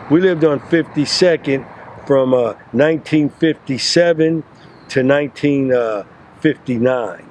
We lived on 52nd from 1957 to 1959.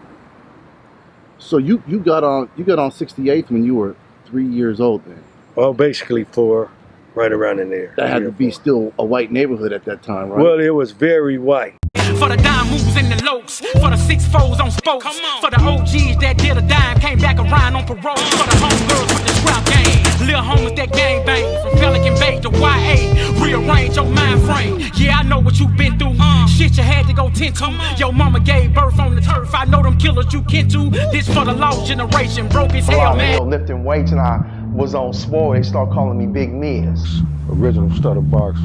So you got on 68th when you were 3 years old then? Well, basically 4, right around in there. That had to be still a white neighborhood at that time, right? Well, it was very white. For the dime moves and the lokes, for the 6-4s on spokes, for the OGs that did a dime, came back around on parole, for the homegirls with the scrap game, little homies that gang bang, from Pelican Bay to YA, rearrange your mind frame. Yeah, I know what you've been through, shit you had to go tend to. Your mama gave birth on the turf, I know them killers you kin to. This for the lost generation, broke as hell, man. Lifting weights and I was on swole, they start calling me Big Miz. Original Stutter Box,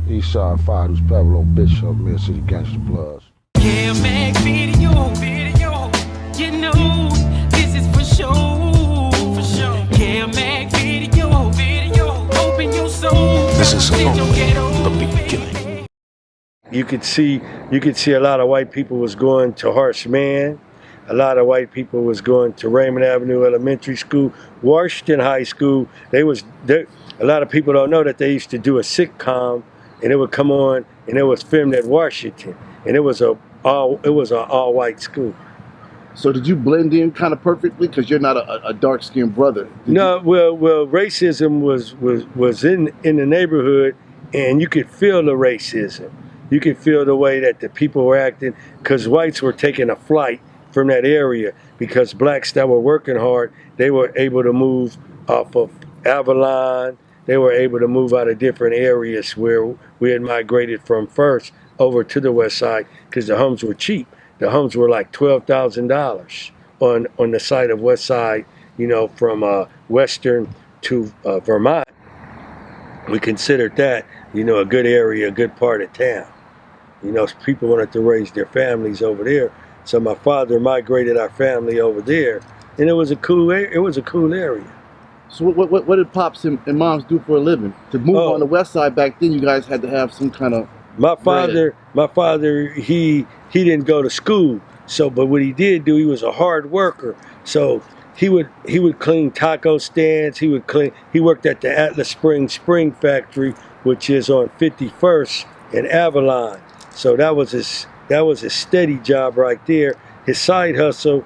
Eastside Fire, who's Pebble on Bishop, Mid City Gangsta Bloods. Kev Mac video, you know, this is for sure. Kev Mac video, open your soul. This is only the beginning. You could see a lot of white people was going to Harsh Man. A lot of white people was going to Raymond Avenue Elementary School, Washington High School. A lot of people don't know that they used to do a sitcom, and it would come on, and it was filmed at Washington, and it was an all-white school. So did you blend in kind of perfectly because you're not a dark-skinned brother? No, well, racism was in the neighborhood, and you could feel the racism. You could feel the way that the people were acting, because whites were taking a flight from that area, because blacks that were working hard, they were able to move off of Avalon. They were able to move out of different areas where we had migrated from first over to the west side, because the homes were cheap. The homes were like $12,000 on the side of west side, you know, from western to Vermont. We considered that, you know, a good area, a good part of town. You know, people wanted to raise their families over there. So my father migrated our family over there, and it was a cool area. So what did pops and moms do for a living? To move on the west side back then, you guys had to have some kind of My father, he didn't go to school. So, but what he did do, he was a hard worker. So he would clean taco stands. He worked at the Atlas Springs Spring Factory, which is on 51st in Avalon. So that was his steady job right there. His side hustle,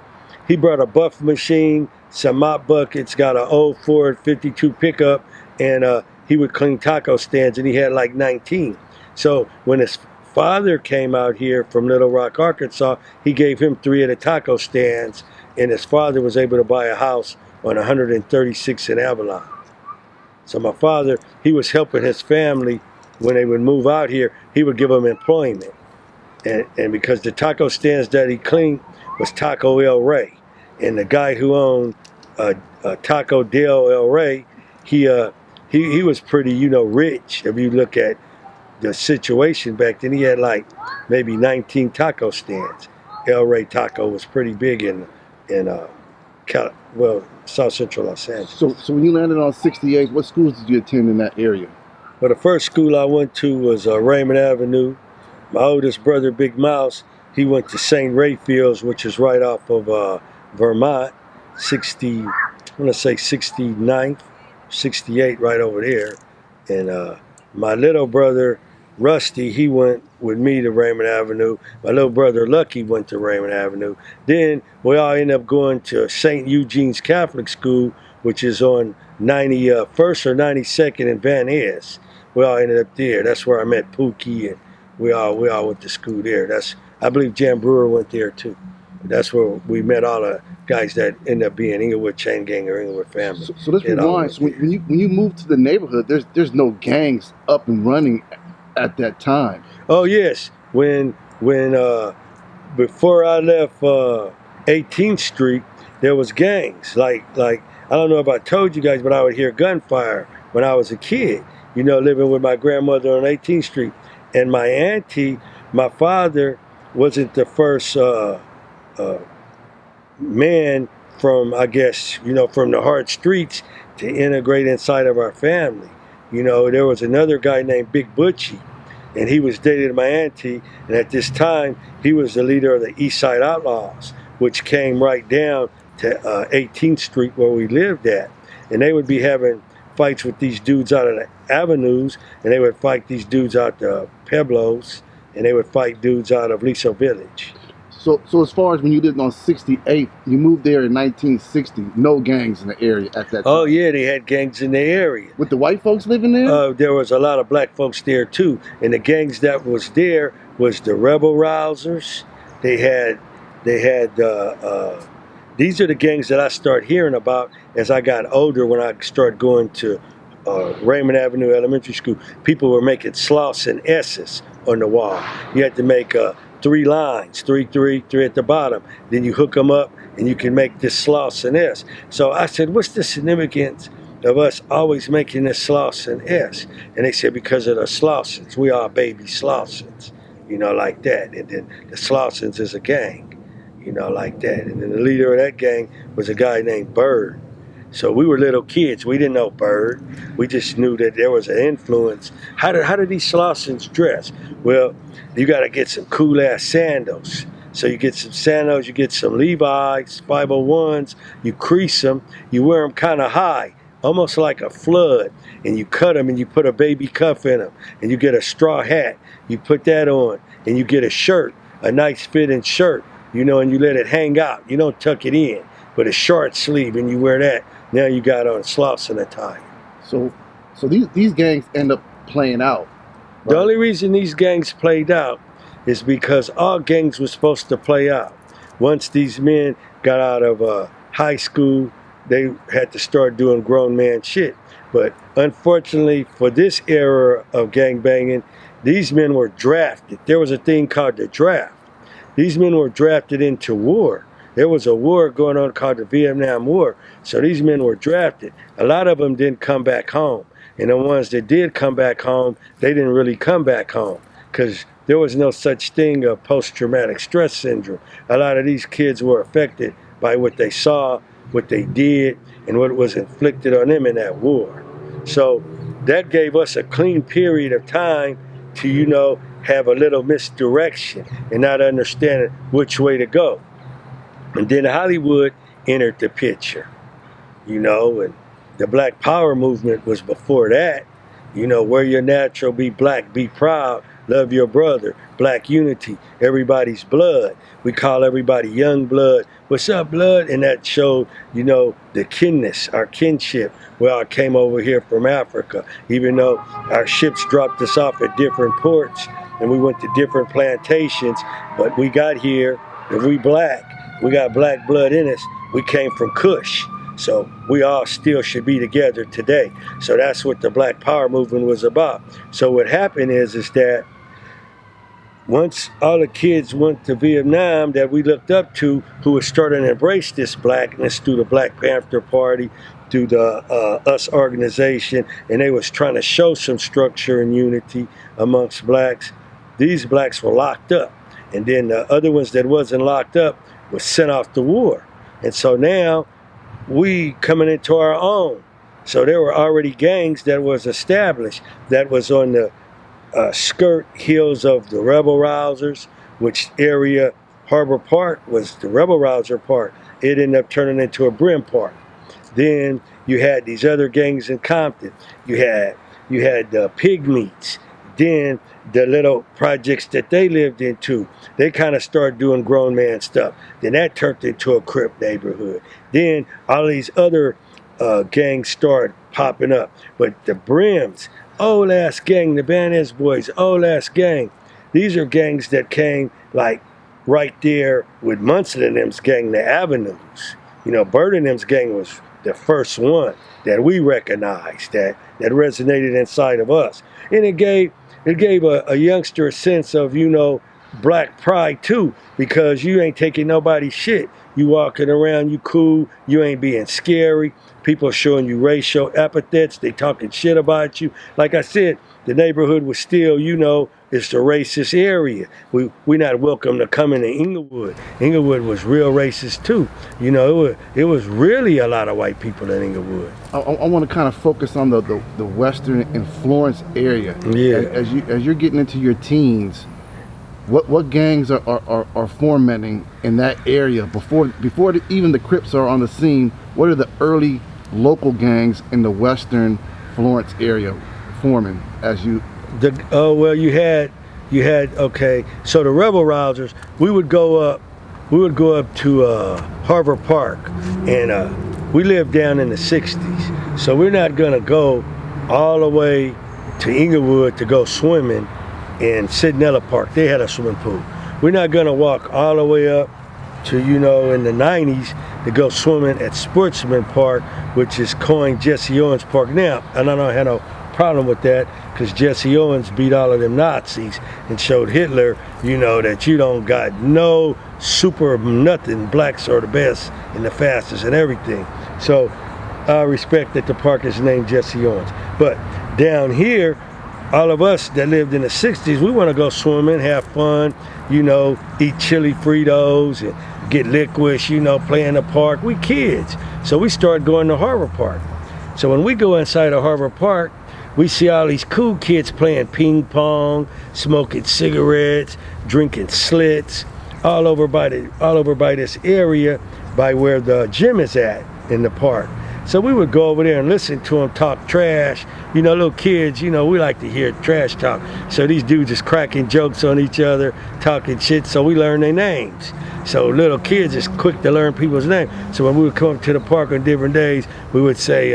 he brought a buff machine, some mop buckets, got an old Ford 52 pickup, and he would clean taco stands, and he had like 19. So when his father came out here from Little Rock, Arkansas, he gave him 3 of the taco stands, and his father was able to buy a house on 136 in Avalon. So my father, he was helping his family when they would move out here. He would give them employment. And because the taco stands that he cleaned was Taco El Rey, and the guy who owned Taco Del El Rey, he was pretty, you know, rich. If you look at the situation back then, he had like maybe 19 taco stands. El Rey Taco was pretty big in South Central Los Angeles. So when you landed on 68th, what schools did you attend in that area? Well, the first school I went to was Raymond Avenue. My oldest brother, Big Mouse, he went to St. Rayfields, which is right off of Vermont, 69th, 68, right over there. And my little brother, Rusty, he went with me to Raymond Avenue. My little brother, Lucky, went to Raymond Avenue. Then we all ended up going to St. Eugene's Catholic School, which is on 91st or 92nd in Van Ness. We all ended up there. That's where I met Pookie, and we all went to school there. I believe Jan Brewer went there too. That's where we met all the guys that ended up being Inglewood Chain Gang or Inglewood family. So let's rewind. So when you moved to the neighborhood, there's no gangs up and running at that time. Oh yes, when before I left 18th Street, there was gangs. Like I don't know if I told you guys, but I would hear gunfire when I was a kid. You know, living with my grandmother on 18th Street. And my auntie, my father wasn't the first man from, I guess, you know, from the hard streets to integrate inside of our family. You know, there was another guy named Big Butchie, and he was dating my auntie, and at this time, he was the leader of the East Side Outlaws, which came right down to 18th Street where we lived at. And they would be having fights with these dudes out of the avenues, and they would fight these dudes out the Pueblos, and they would fight dudes out of Liso Village. So as far as when you lived on 68th, you moved there in 1960. No gangs in the area at that time. Oh yeah, they had gangs in the area. With the white folks living there? There was a lot of black folks there too, and the gangs that was there was the Rebel Rousers. They had these are the gangs that I started hearing about as I got older. When I started going to Raymond Avenue Elementary School, people were making sloths and S's on the wall. You had to make 3 lines, 3, 3, 3 at the bottom. Then you hook them up and you can make this sloths and S. So I said, what's the significance of us always making this sloths and S? And they said, because of the Slaussons. We are baby Slaussons, you know, like that. And then the Slaussons is a gang, you know, like that. And then the leader of that gang was a guy named Bird. So we were little kids. We didn't know Bird. We just knew that there was an influence. How did these Slaussons dress? Well, you got to get some cool-ass sandals. So you get some sandals, you get some Levi's, 501s, you crease them, you wear them kind of high, almost like a flood, and you cut them and you put a baby cuff in them, and you get a straw hat, you put that on, and you get a shirt, a nice fitting shirt, you know, and you let it hang out. You don't tuck it in, but a short sleeve, and you wear that. Now you got on Slauson attire. So these gangs end up playing out. Right? The only reason these gangs played out is because all gangs were supposed to play out. Once these men got out of high school, they had to start doing grown man shit. But unfortunately for this era of gangbanging, these men were drafted. There was a thing called the draft. These men were drafted into war. There was a war going on called the Vietnam War. So these men were drafted. A lot of them didn't come back home. And the ones that did come back home, they didn't really come back home because there was no such thing of post-traumatic stress syndrome. A lot of these kids were affected by what they saw, what they did, and what was inflicted on them in that war. So that gave us a clean period of time to, you know, have a little misdirection and not understanding which way to go. And then Hollywood entered the picture, you know, and the Black Power movement was before that. You know, wear your natural, be black, be proud, love your brother, black unity, everybody's blood. We call everybody young blood. What's up, blood? And that showed, you know, the kinness, our kinship. Well, I came over here from Africa, even though our ships dropped us off at different ports and we went to different plantations, but we got here, if we black, we got black blood in us. We came from Kush. So we all still should be together today. So that's what the Black Power movement was about. So what happened is that once all the kids went to Vietnam that we looked up to, who was starting to embrace this blackness through the Black Panther Party, through the US organization, and they was trying to show some structure and unity amongst blacks, these blacks were locked up. And then the other ones that wasn't locked up was sent off to war. And so now we coming into our own. So there were already gangs that was established that was on the skirt heels of the Rebel Rousers, which area Harbor Park was the Rebel Rouser Park. It ended up turning into a Brim Park. Then you had these other gangs in Compton. You had the Pygmies. Then the little projects that they lived into, they kind of started doing grown man stuff. Then that turned into a Crip neighborhood. Then all these other gangs started popping up. But the Brims, old ass gang, the Banez Boys, old ass gang, these are gangs that came like right there with Munson and them's gang, the Avenues. You know, Bird and them's gang was the first one that we recognized, that resonated inside of us. And it gave a youngster a sense of, you know, black pride too, because you ain't taking nobody's shit. You walking around, you cool, you ain't being scary. People showing you racial epithets, they talking shit about you. Like I said, the neighborhood was still, you know, it's the racist area. We not welcome to come into Inglewood. Inglewood was real racist too. You know, it was really a lot of white people in Inglewood. I want to kind of focus on the Western and Florence area. Yeah. As you're getting into your teens, what gangs are fomenting in that area before even the Crips are on the scene? What are the early local gangs in the western Florence area forming as you? Well, you had okay. So the rebel rousers, we would go up to Harbor Park, and we lived down in the 60s. So we're not gonna go all the way to Inglewood to go swimming in Ladera Park. They had a swimming pool. We're not gonna walk all the way up to, in the 90s to go swimming at Sportsman Park, which is coined Jesse Owens Park now. And I don't have no problem with that, because Jesse Owens beat all of them Nazis and showed Hitler, that you don't got no super nothing. Blacks are the best and the fastest and everything. So I respect that the park is named Jesse Owens. But down here, all of us that lived in the 60s, we want to go swimming, have fun, eat chili Fritos and get licorice, play in the park. We kids. So we started going to Harbor Park. So when we go inside of Harbor Park, we see all these cool kids playing ping pong, smoking cigarettes, drinking slits, all over by this area by where the gym is at in the park. So we would go over there and listen to them talk trash. Little kids, we like to hear trash talk. So these dudes is cracking jokes on each other, talking shit, so we learn their names. So little kids is quick to learn people's names. So when we would come up to the park on different days, we would say,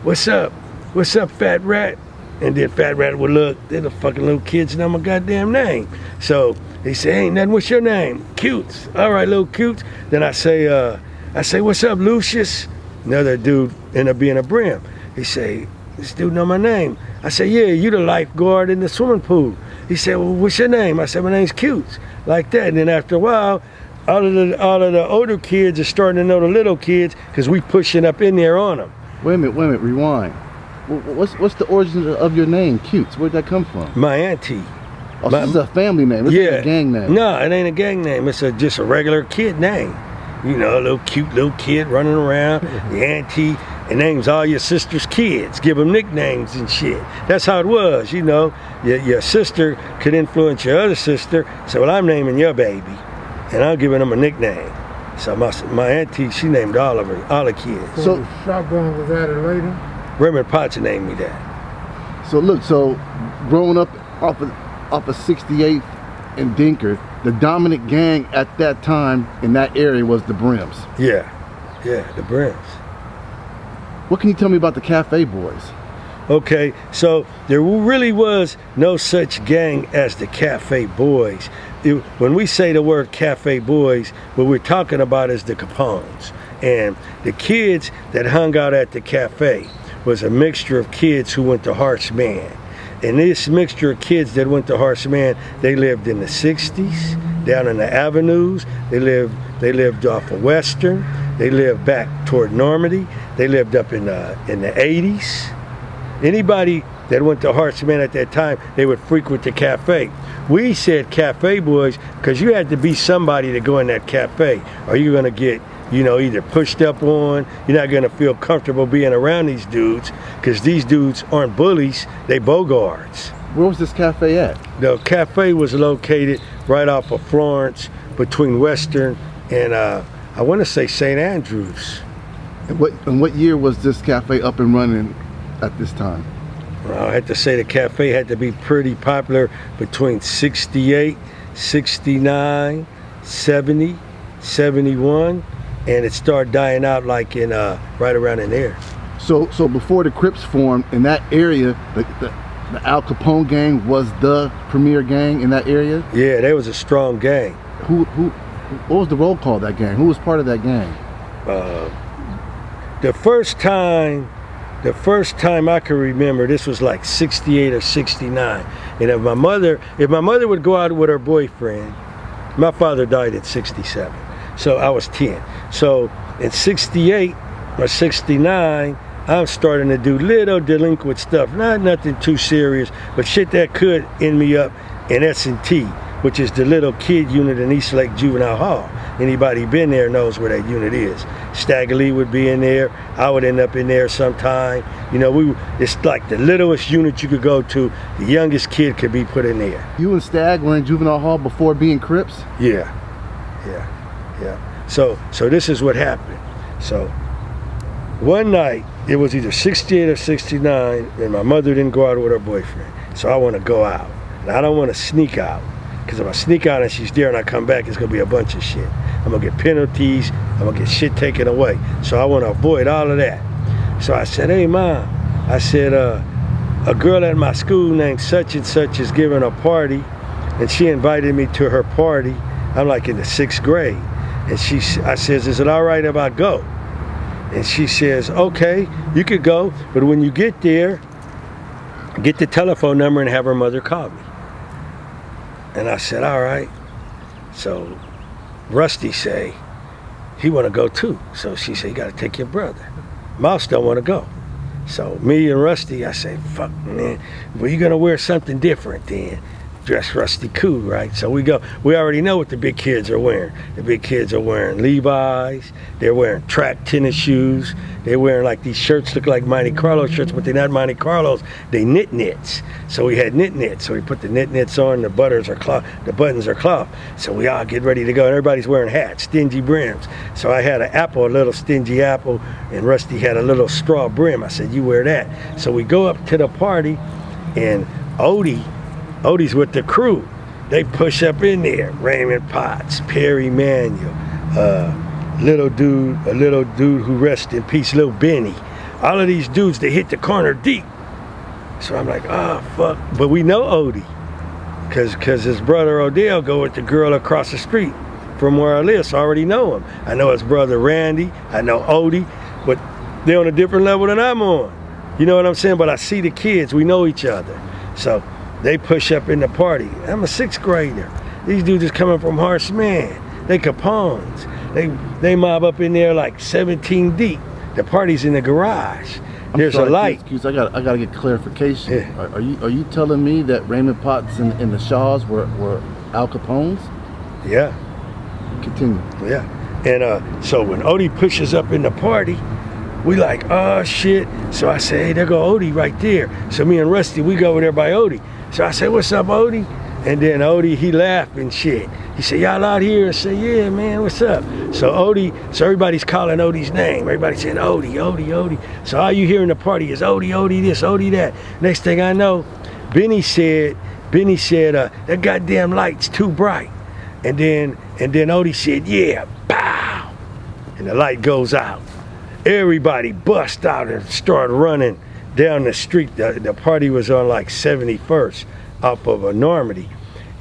what's up? What's up, Fat Rat? And then Fat Rat would look, they're the fucking little kids know my goddamn name. So they say, ain't nothing, what's your name? Cutes. All right, little Cutes. Then I say, what's up, Lucius? Another dude ended up being a brim. He say, this dude know my name. I say, yeah, you the lifeguard in the swimming pool. He said, well, what's your name? I said, my name's Cutes. Like that. And then after a while, all of the older kids are starting to know the little kids, because we pushing up in there on them. Wait a minute, rewind. What's the origin of your name, Cutes? Where'd that come from? My auntie. Oh, this is a family name. It's not a gang name. No, it ain't a gang name. It's just a regular kid name. A little cute little kid running around. Your auntie, and names all your sister's kids. Give them nicknames and shit. That's how it was, Your sister could influence your other sister. So, well, I'm naming your baby, and I'm giving them a nickname. So my auntie, she named all the kids. So the shotgun was added later? Raymond Potts named me that. So look, growing up off of 68th and Denker, the dominant gang at that time in that area was the Brims. Yeah, the Brims. What can you tell me about the Cafe Boys? Okay, so there really was no such gang as the Cafe Boys. When we say the word Cafe Boys, what we're talking about is the Capones. And the kids that hung out at the cafe was a mixture of kids who went to Harsh Man. And this mixture of kids that went to Harsh Man, they lived in the 60s, down in the avenues. They lived off of Western. They lived back toward Normandy. They lived up in the 80s. Anybody that went to Harsh Man at that time, they would frequent the cafe. We said Cafe Boys because you had to be somebody to go in that cafe, or you're gonna get, either pushed up on. You're not gonna feel comfortable being around these dudes, because these dudes aren't bullies, they bogards. Where was this cafe at? The cafe was located right off of Florence, between Western and I want to say St. Andrews. And what year was this cafe up and running at this time? Well, I had to say the cafe had to be pretty popular between 68, 69, 70, 71, and it started dying out like in right around in there. So before the Crips formed in that area, the Al Capone gang was the premier gang in that area? Yeah, they was a strong gang. What was the roll call of that gang? Who was part of that gang? The first time I can remember, this was like 68 or 69. And if my mother would go out with her boyfriend, my father died at 67. So I was 10. So in 68 or 69, I'm starting to do little delinquent stuff. Not nothing too serious, but shit that could end me up in S&T, which is the little kid unit in East Lake Juvenile Hall. Anybody been there knows where that unit is. Stagger Lee would be in there. I would end up in there sometime. It's like the littlest unit you could go to. The youngest kid could be put in there. You and Stag were in Juvenile Hall before being Crips? Yeah. So this is what happened. So one night, it was either 68 or 69, and my mother didn't go out with her boyfriend. So I want to go out. And I don't want to sneak out. Because if I sneak out and she's there and I come back, it's going to be a bunch of shit. I'm going to get penalties. I'm going to get shit taken away. So I want to avoid all of that. So I said, hey, Mom. I said, a girl at my school named such and such is giving a party. And she invited me to her party. I'm like in the 6th grade. And I says, is it all right if I go? And she says, okay, you could go. But when you get there, get the telephone number and have her mother call me. And I said, all right. So Rusty say, he want to go too. So she said, you got to take your brother. Mouse don't want to go. So me and Rusty, I say, fuck, man, well, you going to wear something different then. Dress Rusty cool, right? So we go, we already know what the big kids are wearing. The big kids are wearing Levi's, they're wearing track tennis shoes, they're wearing like these shirts look like Monte Carlo shirts, but they're not Monte Carlos, they knits. So we had knits, so we put the knits on, the buttons are cloth. So we all get ready to go, and everybody's wearing hats, stingy brims. So I had an apple, a little stingy apple, and Rusty had a little straw brim. I said, you wear that. So we go up to the party, and Odie's with the crew. They push up in there. Raymond Potts, Perry Manuel, a little dude who rests in peace, Lil Benny. All of these dudes, they hit the corner deep. So I'm like, oh, fuck. But we know Odie. Because his brother Odell go with the girl across the street from where I live, so I already know him. I know his brother Randy. I know Odie. But they're on a different level than I'm on. You know what I'm saying? But I see the kids. We know each other. So they push up in the party. I'm a 6th grader. These dudes is coming from Harsh Man. They Capones. They mob up in there like 17 deep. The party's in the garage. There's a light. Excuse, I gotta get clarification. Yeah. Are you telling me that Raymond Potts and the Shaws were Al Capones? Yeah. Continue. Yeah. And so when Odie pushes up in the party, we like, oh shit. So I say, hey, there go Odie right there. So me and Rusty, we go over there by Odie. So I said, what's up, Odie? And then Odie, he laughed and shit. He said, y'all out here? I said, yeah, man, what's up? So everybody's calling Odie's name. Everybody's saying, Odie, Odie, Odie. So all you hear in the party is Odie, Odie this, Odie that. Next thing I know, Benny said, that goddamn light's too bright. And then Odie said, yeah, pow. And the light goes out. Everybody bust out and start running down the street. The party was on like 71st off of Normandy.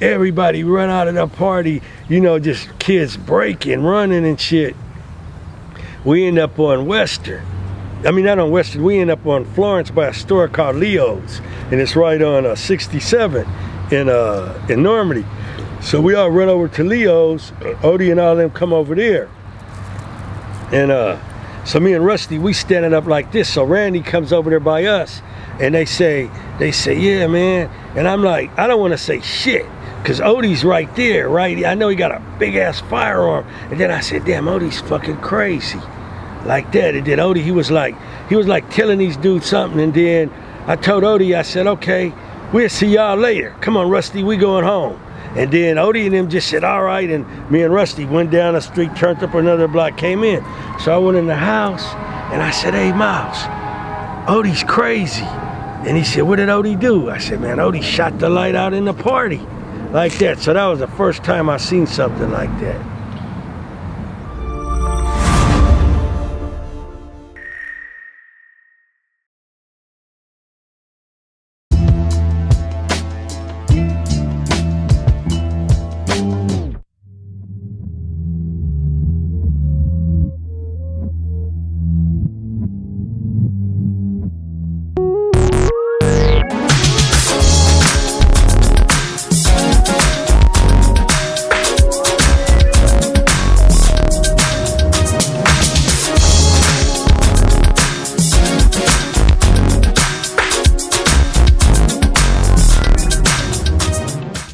Everybody run out of the party, you know, just kids breaking, running and shit. We end up on Western. I mean, not on Western, we end up on Florence by a store called Leo's. And it's right on 67 in Normandy. So we all run over to Leo's. Odie and all of them come over there. And so me and Rusty, we standing up like this. So Randy comes over there by us, and they say, yeah, man. And I'm like, I don't want to say shit, because Odie's right there, right? I know he got a big ass firearm. And then I said, damn, Odie's fucking crazy, like that. And then Odie, he was like telling these dudes something. And then I told Odie, I said, okay, we'll see y'all later. Come on, Rusty, we going home. And then Odie and them just said, all right. And me and Rusty went down the street, turned up another block, came in. So I went in the house and I said, hey, Mouse, Odie's crazy. And he said, what did Odie do? I said, man, Odie shot the light out in the party like that. So that was the first time I seen something like that.